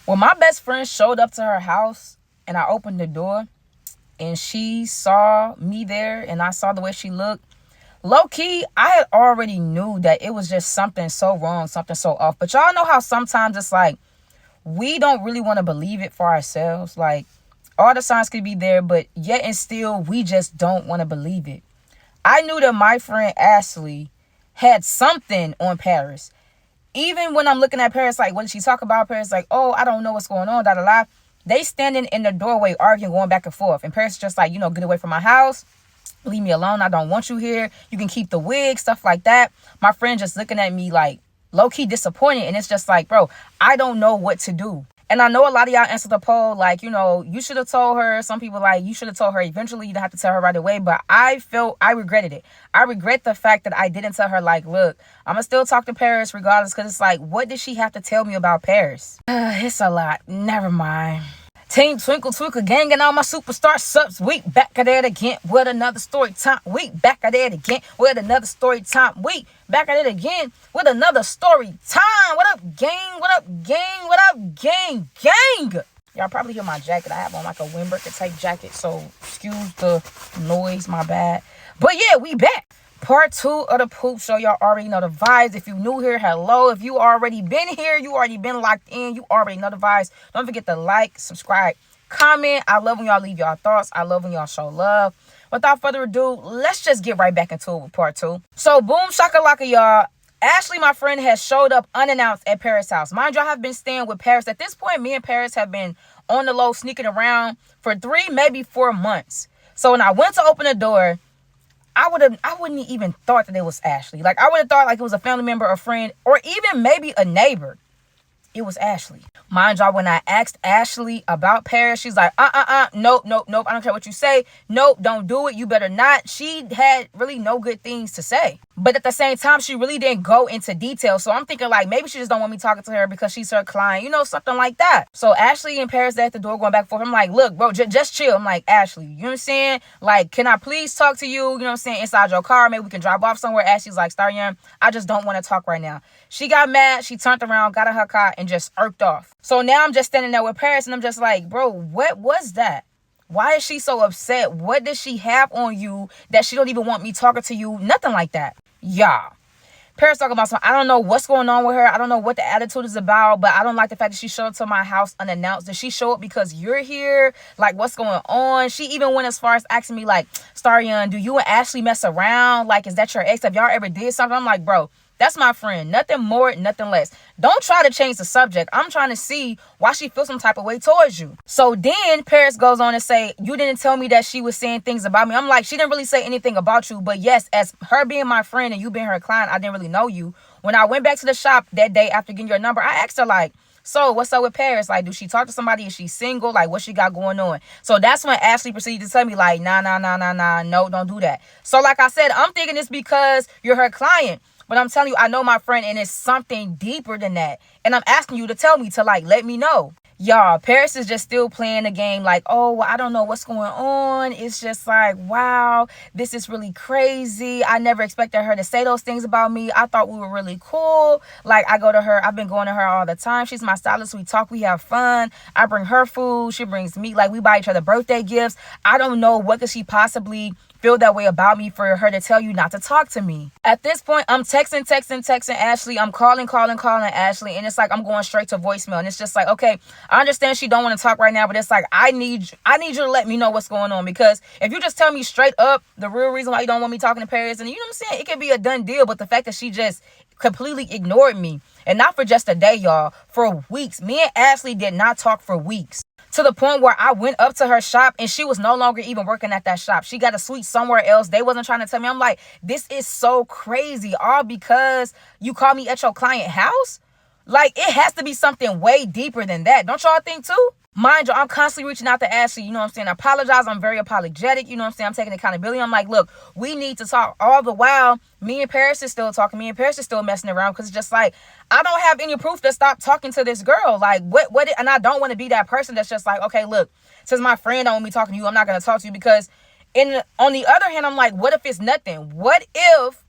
When my best friend showed up to her house and I opened the door and she saw me there and I saw the way she looked, low key, I had already knew that it was just something so wrong, something so off. But y'all know how sometimes it's like we don't really want to believe it for ourselves. Like all the signs could be there, but yet and still we just don't want to believe it. I knew that my friend Ashley had something on Paris. Even when I'm looking at Paris, like, what did she talk about? Paris, like, oh, I don't know what's going on, da da da. They standing in the doorway arguing, going back and forth. And Paris is just like, get away from my house. Leave me alone. I don't want you here. You can keep the wig, stuff like that. My friend just looking at me like low-key disappointed. And it's just like, bro, I don't know what to do. And I know a lot of y'all answered the poll like, you should have told her. Some people like, you should have told her eventually. You didn't have to tell her right away. But I regretted it. I regret the fact that I didn't tell her, like, look, I'm going to still talk to Paris regardless. Because it's like, what did she have to tell me about Paris? It's a lot. Never mind. Team Twinkle Twinkle gang and all my superstar subs. We back at it again with another story time. We back at it again with another story time. We back at it again with another story time. What up, gang? What up, gang? What up, gang? Gang! Y'all probably hear my jacket. I have on like a windbreaker type jacket, so excuse the noise, my bad. But yeah, we back. Part 2 of the poop show. Y'all already know the vibes. If you new here, hello. If you already been here, you already been locked in, you already know the vibes. Don't forget to like, subscribe, comment. I love when y'all leave y'all thoughts. I love when y'all show love. Without further ado, let's just get right back into it with part 2. So boom shakalaka, y'all. Ashley, my friend, has showed up unannounced at Paris' house. Mind you, I have been staying with Paris. At this point, me and Paris have been on the low, sneaking around for 3, maybe 4 months. So when I went to open the door, I wouldn't even thought that it was Ashley. Like, I would have thought like it was a family member, a friend, or even maybe a neighbor. It was Ashley. Mind y'all, when I asked Ashley about Paris, she's like, nope. I don't care what you say. Nope, don't do it. You better not. She had really no good things to say. But at the same time, she really didn't go into detail. So I'm thinking like maybe she just don't want me talking to her because she's her client, something like that. So Ashley and Paris at the door going back and forth. I'm like, look, bro, just chill. I'm like, Ashley, you know what I'm saying? Like, can I please talk to you? You know what I'm saying? Inside your car. Maybe we can drive off somewhere. Ashley's like, Starian, I just don't want to talk right now. She got mad. She turned around, got in her car, and just irked off. So now I'm just standing there with Paris, and I'm just like, bro, what was that? Why is she so upset? What does she have on you that she don't even want me talking to you? Nothing like that. Y'all. Paris talking about something. I don't know what's going on with her. I don't know what the attitude is about, but I don't like the fact that she showed up to my house unannounced. Did she show up because you're here? Like, what's going on? She even went as far as asking me, like, Starian, do you and Ashley mess around? Like, is that your ex? Have y'all ever did something? I'm like, bro, that's my friend. Nothing more, nothing less. Don't try to change the subject. I'm trying to see why she feels some type of way towards you. So then Paris goes on to say, you didn't tell me that she was saying things about me. I'm like, she didn't really say anything about you. But yes, as her being my friend and you being her client, I didn't really know you. When I went back to the shop that day after getting your number, I asked her like, so what's up with Paris? Like, do she talk to somebody? Is she single? Like, what she got going on? So that's when Ashley proceeded to tell me like, nah, no, don't do that. So like I said, I'm thinking it's because you're her client. But I'm telling you, I know my friend, and it's something deeper than that. And I'm asking you to tell me, to like, let me know. Y'all, Paris is just still playing the game like, oh, well, I don't know what's going on. It's just like, wow, this is really crazy. I never expected her to say those things about me. I thought we were really cool. Like, I go to her. I've been going to her all the time. She's my stylist. We talk. We have fun. I bring her food. She brings me. Like, we buy each other birthday gifts. I don't know what could she possibly feel that way about me for her to tell you not to talk to me. At this point, I'm texting Ashley. I'm calling Ashley. And it's like I'm going straight to voicemail. And it's just like, okay, I understand she don't want to talk right now, but it's like I need you to let me know what's going on. Because if you just tell me straight up the real reason why you don't want me talking to Paris, and you know what I'm saying, it could be a done deal. But the fact that she just completely ignored me, and not for just a day, y'all, for weeks. Me and Ashley did not talk for weeks. To the point where I went up to her shop and she was no longer even working at that shop. She got a suite somewhere else. They wasn't trying to tell me. I'm like, this is so crazy. All because you called me at your client house? Like, it has to be something way deeper than that. Don't y'all think too? Mind you, I'm constantly reaching out to Ashley, you know what I'm saying? I apologize. I'm very apologetic, you know what I'm saying? I'm taking accountability. I'm like, look, we need to talk. All the while, me and Paris is still talking. Me and Paris is still messing around because it's just like, I don't have any proof to stop talking to this girl. Like, and I don't want to be that person that's just like, okay, look, since my friend don't want me talking to you, I'm not going to talk to you. Because on the other hand, I'm like, what if it's nothing? What if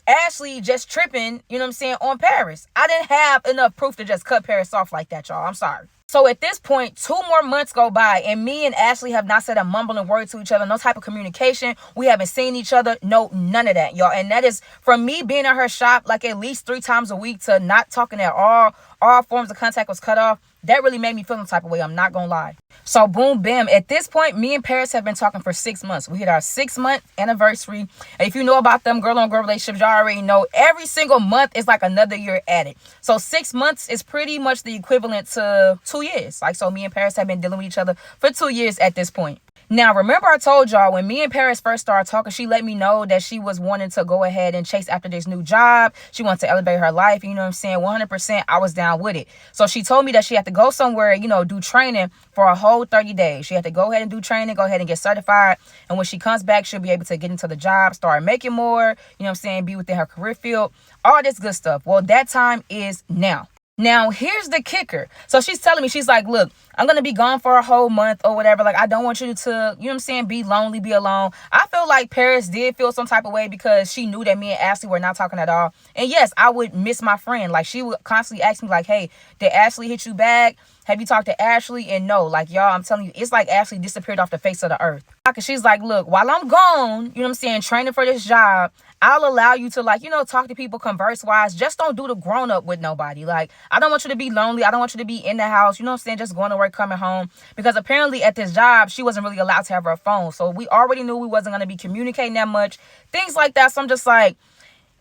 Ashley just tripping, you know what I'm saying, on Paris. I didn't have enough proof to just cut Paris off like that, y'all. I'm sorry. So at this point, 2 more months go by, and me and Ashley have not said a mumbling word to each other. No type of communication. We haven't seen each other. No, none of that, y'all. And that is from me being at her shop like at least 3 times a week to not talking at all. All forms of contact was cut off. That really made me feel some type of way. I'm not gonna lie. So boom, bam. At this point, me and Paris have been talking for 6 months. We hit our 6-month anniversary. And if you know about them girl-on-girl relationships, y'all already know every single month is like another year added. So 6 months is pretty much the equivalent to 2 years. Like, so me and Paris have been dealing with each other for 2 years at this point. Now, remember I told y'all when me and Paris first started talking, she let me know that she was wanting to go ahead and chase after this new job. She wanted to elevate her life. You know what I'm saying? 100% I was down with it. So she told me that she had to go somewhere, you know, do training for a whole 30 days. She had to go ahead and do training, go ahead and get certified. And when she comes back, she'll be able to get into the job, start making more, you know what I'm saying, be within her career field, all this good stuff. Well, that time is now. Now, here's the kicker. So she's telling me, she's like, look, I'm going to be gone for a whole month or whatever. Like, I don't want you to, you know what I'm saying, be lonely, be alone. I feel like Paris did feel some type of way because she knew that me and Ashley were not talking at all. And yes, I would miss my friend. Like, she would constantly ask me like, hey, did Ashley hit you back? Have you talked to Ashley? And no, like, y'all, I'm telling you, it's like Ashley disappeared off the face of the earth. She's like, look, while I'm gone, you know what I'm saying, training for this job, I'll allow you to, like, you know, talk to people, converse wise. Just don't do the grown up with nobody. Like, I don't want you to be lonely. I don't want you to be in the house, you know what I'm saying, just going to work, coming home. Because apparently at this job, she wasn't really allowed to have her phone. So we already knew we wasn't going to be communicating that much. Things like that. So I'm just like,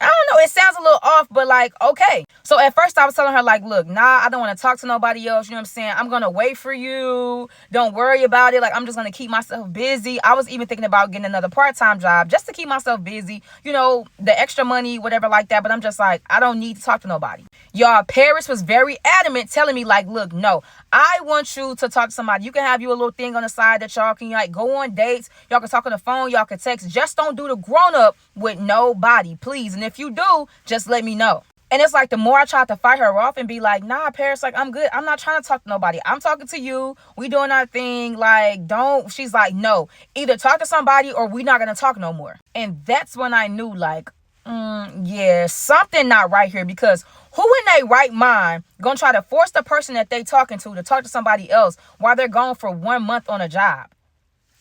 I don't know, it sounds a little off, but like, okay. So at first I was telling her like, look, nah, I don't want to talk to nobody else. You know what I'm saying? I'm going to wait for you. Don't worry about it. Like, I'm just going to keep myself busy. I was even thinking about getting another part-time job just to keep myself busy. You know, the extra money, whatever like that. But I'm just like, I don't need to talk to nobody. Y'all, Paris was very adamant telling me like, look, no, I want you to talk to somebody. You can have you a little thing on the side that y'all can like go on dates. Y'all can talk on the phone. Y'all can text. Just don't do the grown up with nobody, please. And if you do, just let me know. And it's like the more I tried to fight her off and be like, nah, Paris, like, I'm good. I'm not trying to talk to nobody. I'm talking to you. We doing our thing. Like, don't. She's like, no, either talk to somebody or we not going to talk no more. And that's when I knew like, yeah, something not right here, because who in their right mind gonna try to force the person that they talking to talk to somebody else while they're gone for 1 month on a job?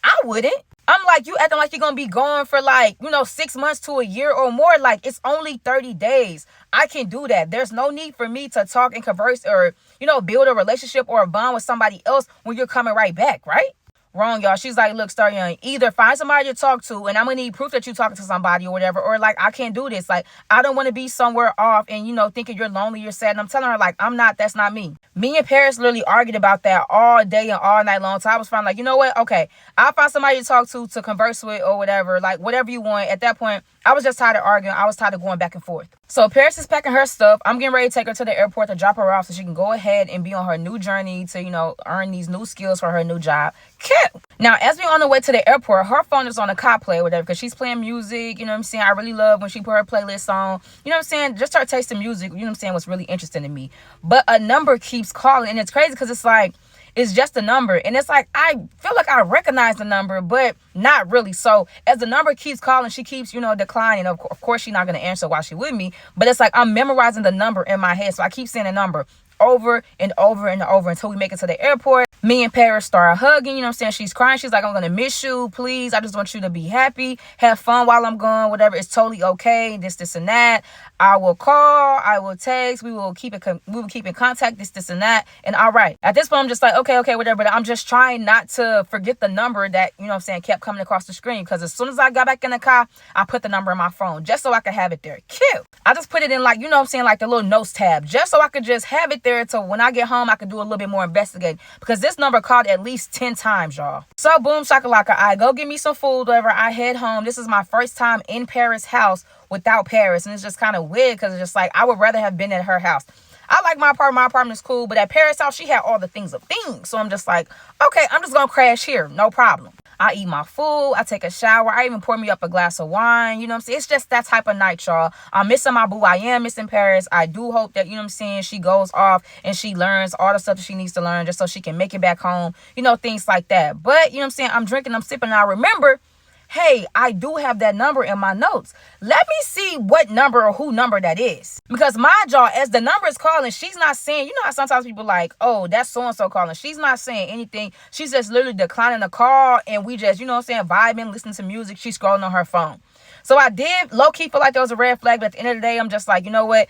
I wouldn't. I'm like, you acting like you're going to be gone for like, you know, 6 months to a year or more. Like, it's only 30 days. I can do that. There's no need for me to talk and converse or, you know, build a relationship or a bond with somebody else when you're coming right back, right? Wrong, y'all. She's like, look, Star Young, either find somebody to talk to and I'm going to need proof that you're talking to somebody or whatever. Or like, I can't do this. Like, I don't want to be somewhere off and, you know, thinking you're lonely, you're sad. And I'm telling her like, I'm not, that's not me. Me and Paris literally argued about that all day and all night long. So I was finally like, you know what? Okay, I'll find somebody to talk to converse with or whatever. Like, whatever you want. At that point, I was just tired of arguing. I was tired of going back and forth. So Paris is packing her stuff. I'm getting ready to take her to the airport to drop her off so she can go ahead and be on her new journey to, you know, earn these new skills for her new job. Cute. Now, as we're on the way to the airport, her phone is on a car play or whatever because she's playing music. You know what I'm saying? I really love when she put her playlist on. You know what I'm saying? Just her taste in music, you know what I'm saying, was really interesting to me. But a number keeps calling, and it's crazy because it's like, it's just a number. And it's like, I feel like I recognize the number, but not really. So as the number keeps calling, she keeps, you know, declining. Of course, she's not going to answer while she's with me. But it's like I'm memorizing the number in my head. So I keep saying the number over and over and over until we make it to the airport. Me and Paris start hugging, you know what I'm saying? She's crying. She's like, I'm going to miss you. Please. I just want you to be happy. Have fun while I'm gone. Whatever. It's totally okay. This, and that. I will call. I will text. We will keep in contact. This, and that. And all right. At this point, I'm just like, okay, whatever. But I'm just trying not to forget the number that, you know what I'm saying, kept coming across the screen. Because as soon as I got back in the car, I put the number in my phone just so I could have it there. Cute. I just put it in like, you know what I'm saying, like the little notes tab, just so I could just have it there. So when I get home, I could do a little bit more investigating. Because this number called at least 10 times, y'all. So boom, shakalaka, I go get me some food, whatever. I head home. This is my first time in Paris' house without Paris. And it's just kind of weird because it's just like, I would rather have been at her house. I like my apartment. My apartment is cool. But at Paris' house, she had all the things of things. So I'm just like, okay, I'm just going to crash here. No problem. I eat my food. I take a shower. I even pour me up a glass of wine. You know what I'm saying? It's just that type of night, y'all. I'm missing my boo. I am missing Paris. I do hope that, you know what I'm saying, she goes off and she learns all the stuff that she needs to learn just so she can make it back home. You know, things like that. But, you know what I'm saying, I'm drinking, I'm sipping. And I remember hey, I do have that number in my notes. Let me see what number or who number that is. Because mind y'all, as the number is calling, she's not saying, you know how sometimes people like, oh, that's so-and-so calling. She's not saying anything. She's just literally declining the call, and we just, you know what I'm saying, vibing, listening to music. She's scrolling on her phone. So I did low-key feel like there was a red flag, but at the end of the day, I'm just like, you know what?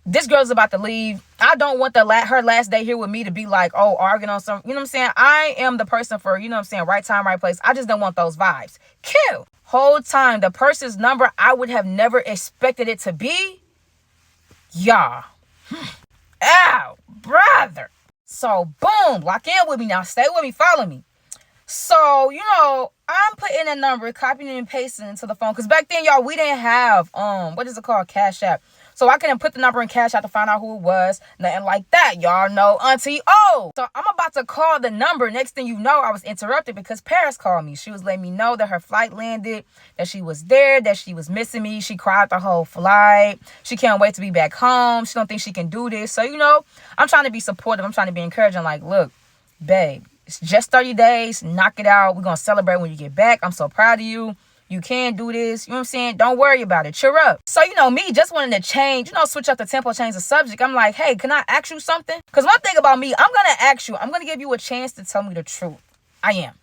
This girl's about to leave. I don't want her last day here with me to be like, oh, arguing on some, you know what I'm saying? I am the person for, you know what I'm saying, right time, right place. I just don't want those vibes. Kill. Whole time, the person's number I would have never expected it to be. Y'all. Ow, brother. So, boom, lock in with me now. Stay with me, follow me. So, you know, I'm putting a number, copying and pasting into the phone. Because back then, y'all, we didn't have, what is it called? Cash App. So I couldn't put the number in Cash App to find out who it was. Nothing like that. Y'all know Auntie O. So I'm about to call the number. Next thing you know, I was interrupted because Paris called me. She was letting me know that her flight landed, that she was there, that she was missing me. She cried the whole flight. She can't wait to be back home. She don't think she can do this. So, you know, I'm trying to be supportive. I'm trying to be encouraging. Like, look, babe, it's just 30 days. Knock it out. We're going to celebrate when you get back. I'm so proud of you. You can do this. You know what I'm saying? Don't worry about it. Cheer up. So, you know, me just wanting to change, you know, switch up the tempo, change the subject. I'm like, hey, can I ask you something? Because one thing about me, I'm going to ask you. I'm going to give you a chance to tell me the truth. I am.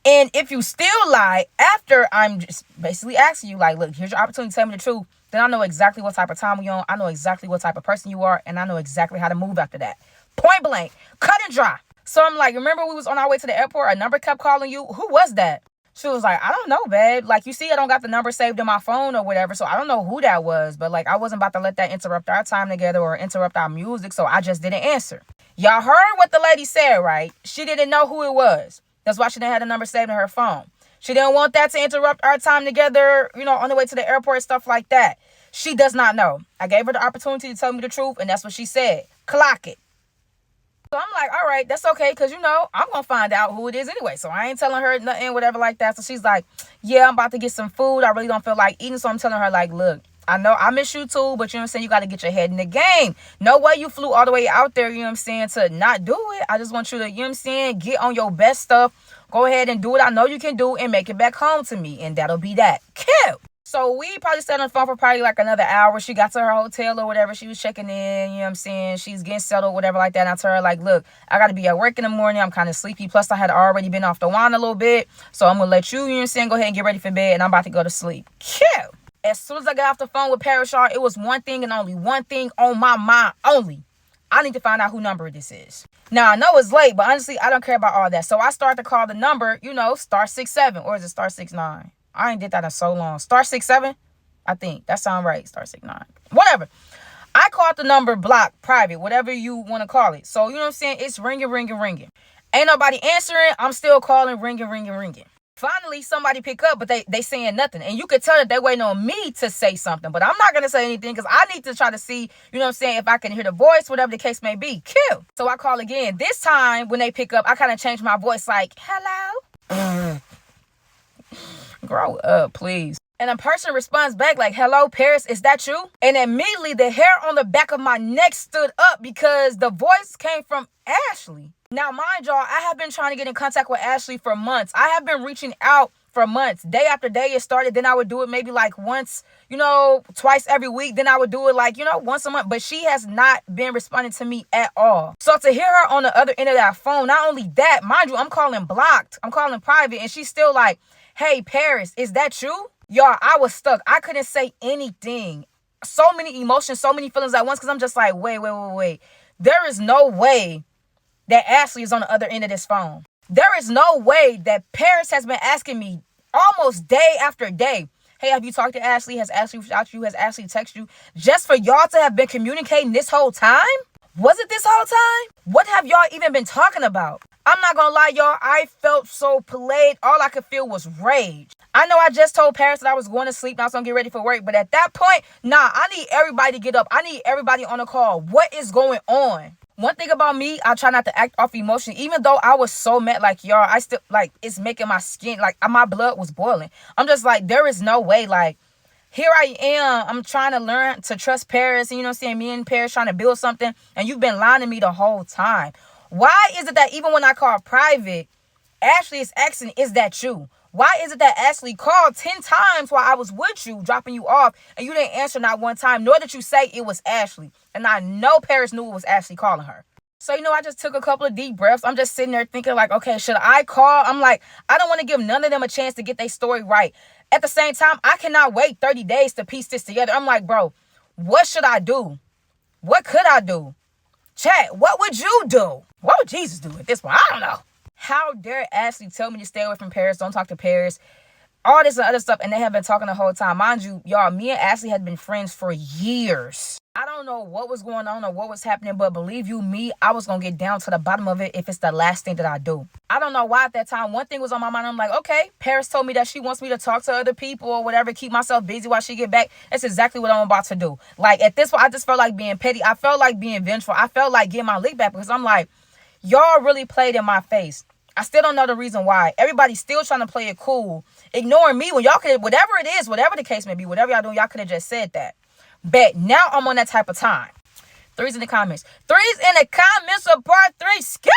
And if you still lie after I'm just basically asking you, like, look, here's your opportunity to tell me the truth, then I know exactly what type of time we're on. I know exactly what type of person you are. And I know exactly how to move after that. Point blank. Cut and dry. So I'm like, remember we was on our way to the airport? A number kept calling you. Who was that? She was like, I don't know, babe. Like, you see, I don't got the number saved in my phone or whatever, so I don't know who that was. But, like, I wasn't about to let that interrupt our time together or interrupt our music, so I just didn't answer. Y'all heard what the lady said, right? She didn't know who it was. That's why she didn't have the number saved in her phone. She didn't want that to interrupt our time together, you know, on the way to the airport, stuff like that. She does not know. I gave her the opportunity to tell me the truth, and that's what she said. Clock it. So I'm like, all right, that's okay, because, you know, I'm going to find out who it is anyway. So I ain't telling her nothing, whatever like that. So she's like, yeah, I'm about to get some food. I really don't feel like eating. So I'm telling her, like, look, I know I miss you too, but you know what I'm saying? You got to get your head in the game. No way you flew all the way out there, you know what I'm saying, to not do it. I just want you to, you know what I'm saying, get on your best stuff. Go ahead and do what I know you can do and make it back home to me. And that'll be that. Kill. So we probably sat on the phone for probably like another hour. She got to her hotel or whatever. She was checking in, you know what I'm saying? She's getting settled, whatever like that. And I told her, like, look, I got to be at work in the morning. I'm kind of sleepy. Plus, I had already been off the wine a little bit. So I'm going to let you, you know what I'm saying, go ahead and get ready for bed. And I'm about to go to sleep. Kill. As soon as I got off the phone with Paris, y'all, it was one thing and only one thing on my mind only. I need to find out who number this is. Now, I know it's late, but honestly, I don't care about all that. So I start to call the number, you know, *67, or is it *69? I ain't did that in so long. *67? I think that sounds right. *69. Whatever. I called the number block, private, whatever you want to call it. So, you know what I'm saying? It's ringing, ringing, ringing. Ain't nobody answering. I'm still calling, ringing, ringing, ringing. Finally, somebody pick up, but they saying nothing. And you could tell that they waiting on me to say something. But I'm not going to say anything because I need to try to see, you know what I'm saying, if I can hear the voice, whatever the case may be. Kill. So I call again. This time, when they pick up, I kind of change my voice like, hello? Grow up, please. And a person responds back like, hello, Paris, is that you? And immediately the hair on the back of my neck stood up because the voice came from Ashley. Now, mind y'all, I have been trying to get in contact with Ashley for months. I have been reaching out for months. Day after day it started. Then I would do it maybe like once, you know, twice every week. Then I would do it like, you know, once a month. But she has not been responding to me at all. So to hear her on the other end of that phone, not only that, mind you, I'm calling blocked. I'm calling private. And she's still like, hey, Paris, is that you? Y'all, I was stuck. I couldn't say anything. So many emotions, so many feelings at once because I'm just like, wait. There is no way that Ashley is on the other end of this phone. There is no way that Paris has been asking me almost day after day, hey, have you talked to Ashley? Has Ashley reached out to you? Has Ashley texted you? Just for y'all to have been communicating this whole time? Was it this whole time? What have y'all even been talking about? I'm not gonna lie, y'all. I felt so played. All I could feel was rage. I know I just told Paris that I was going to sleep and I was going to get ready for work. But at that point, nah, I need everybody to get up. I need everybody on the call. What is going on? One thing about me, I try not to act off emotion. Even though I was so mad, like, y'all, I still, like, it's making my skin, like, my blood was boiling. I'm just like, there is no way, like, here I am. I'm trying to learn to trust Paris. And you know what I'm saying? Me and Paris trying to build something. And you've been lying to me the whole time. Why is it that even when I call private, Ashley is asking, is that you? Why is it that Ashley called 10 times while I was with you, dropping you off, and you didn't answer not one time, nor did you say it was Ashley? And I know Paris knew it was Ashley calling her. So, I just took a couple of deep breaths. I'm just sitting there thinking like, okay, should I call? I'm like, I don't want to give none of them a chance to get their story right. At the same time, I cannot wait 30 days to piece this together. I'm like, bro, what should I do? What could I do? Chat, what would you do? What would Jesus do at this point? I don't know. How dare Ashley tell me to stay away from Paris, don't talk to Paris, all this and other stuff, and they have been talking the whole time. Mind you, y'all, me and Ashley had been friends for years. I don't know what was going on or what was happening, but believe you me, I was going to get down to the bottom of it if it's the last thing that I do. I don't know why at that time. One thing was on my mind. I'm like, okay, Paris told me that she wants me to talk to other people or whatever, keep myself busy while she get back. That's exactly what I'm about to do. Like, at this point, I just felt like being petty. I felt like being vengeful. I felt like getting my lick back because I'm like, y'all really played in my face. I still don't know the reason why. Everybody's still trying to play it cool, ignoring me when y'all could, whatever it is, whatever the case may be, whatever y'all doing, y'all could have just said that. But now I'm on that type of time. Threes in the comments. Threes in the comments of part 3. Skip!